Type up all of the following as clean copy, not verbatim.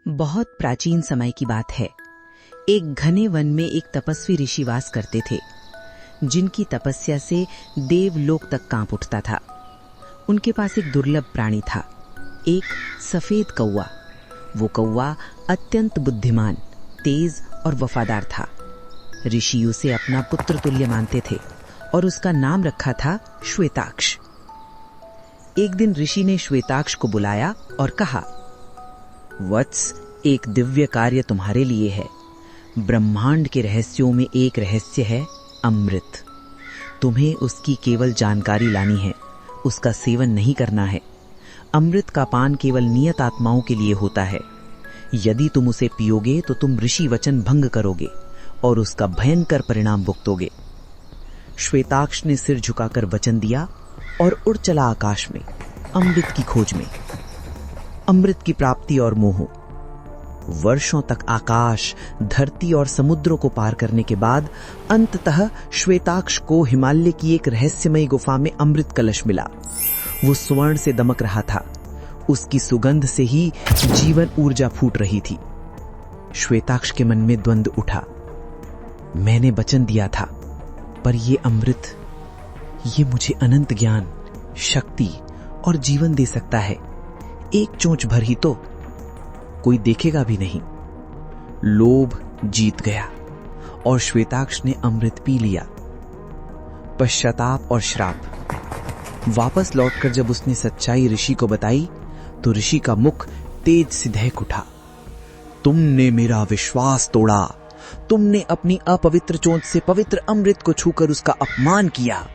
बहुत प्राचीन समय की बात है। एक घने वन में एक तपस्वी ऋषि वास करते थे, जिनकी तपस्या से देवलोक तक कांप उठता था। उनके पास एक दुर्लभ प्राणी था, एक सफेद कौवा। वो कौवा अत्यंत बुद्धिमान, तेज और वफादार था। ऋषि उसे अपना पुत्र तुल्य मानते थे और उसका नाम रखा था श्वेताक्ष। एक दिन ऋषि ने श्वेताक्ष को बुलाया और कहा, वत्स, एक दिव्य कार्य तुम्हारे लिए है। ब्रह्मांड के रहस्यों में एक रहस्य है अमृत। तुम्हें उसकी केवल जानकारी लानी है, उसका सेवन नहीं करना है। अमृत का पान केवल नियत आत्माओं के लिए होता है। यदि तुम उसे पियोगे तो तुम ऋषि वचन भंग करोगे और उसका भयंकर परिणाम भुगतोगे। श्वेताक्ष ने सिर झुकाकर वचन दिया और उड़ चला आकाश में, अमृत की खोज में। अमृत की प्राप्ति और मोह। वर्षों तक आकाश, धरती और समुद्रों को पार करने के बाद अंततः श्वेताक्ष को हिमालय की एक रहस्यमयी गुफा में अमृत कलश मिला। वो स्वर्ण से दमक रहा था। उसकी सुगंध से ही जीवन ऊर्जा फूट रही थी। श्वेताक्ष के मन में द्वंद्व उठा। मैंने वचन दिया था, पर ये अमृत, ये मुझे अनंत ज्ञान, शक्ति और जीवन दे सकता है। एक चोंच भर ही तो, कोई देखेगा भी नहीं। लोभ जीत गया और श्वेताक्ष ने अमृत पी लिया। पश्चाताप और श्राप। वापस लौटकर जब उसने सच्चाई ऋषि को बताई तो ऋषि का मुख तेज से दहक उठा। तुमने मेरा विश्वास तोड़ा। तुमने अपनी अपवित्र चोंच से पवित्र अमृत को छूकर उसका अपमान किया।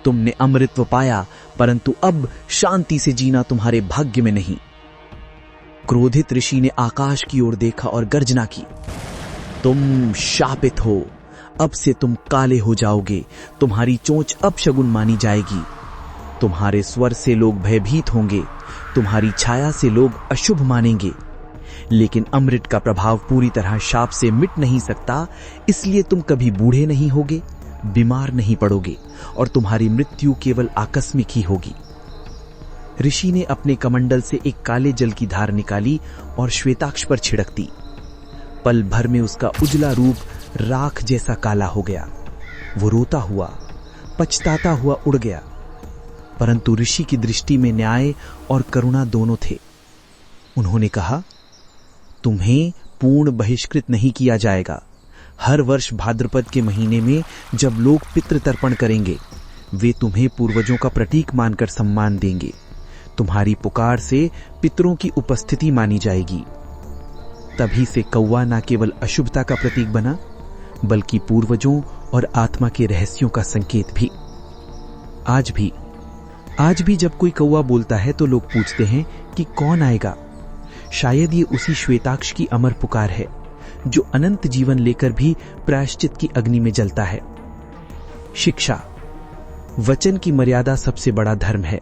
तुमने अमृतत्व पाया, परंतु अब शांति से जीना तुम्हारे भाग्य में नहीं। क्रोधित ऋषि ने आकाश की ओर देखा और गर्जना की, तुम शापित हो। अब से तुम काले हो जाओगे। तुम्हारी चोंच अपशगुन मानी जाएगी। तुम्हारे स्वर से लोग भयभीत होंगे। तुम्हारी छाया से लोग अशुभ मानेंगे। लेकिन अमृत का प्रभाव पूरी तरह शाप से मिट नहीं सकता, इसलिए तुम कभी बूढ़े नहीं होगे, बीमार नहीं पड़ोगे और तुम्हारी मृत्यु केवल आकस्मिक ही होगी। ऋषि ने अपने कमंडल से एक काले जल की धार निकाली और श्वेताक्ष पर छिड़क दी। पल भर में उसका उजला रूप राख जैसा काला हो गया। वो रोता हुआ, पछताता हुआ उड़ गया। परंतु ऋषि की दृष्टि में न्याय और करुणा दोनों थे। उन्होंने कहा, तुम्हें पूर्ण बहिष्कृत नहीं किया जाएगा। हर वर्ष भाद्रपद के महीने में जब लोग पितृ तर्पण करेंगे, वे तुम्हें पूर्वजों का प्रतीक मानकर सम्मान देंगे। तुम्हारी पुकार से पितरों की उपस्थिति मानी जाएगी। तभी से कौवा न केवल अशुभता का प्रतीक बना, बल्कि पूर्वजों और आत्मा के रहस्यों का संकेत भी। आज भी जब कोई कौवा बोलता है तो लोग पूछते हैं कि कौन आएगा। शायद ये उसी श्वेताक्ष की अमर पुकार है, जो अनंत जीवन लेकर भी प्रायश्चित की अग्नि में जलता है। शिक्षा। वचन की मर्यादा सबसे बड़ा धर्म है।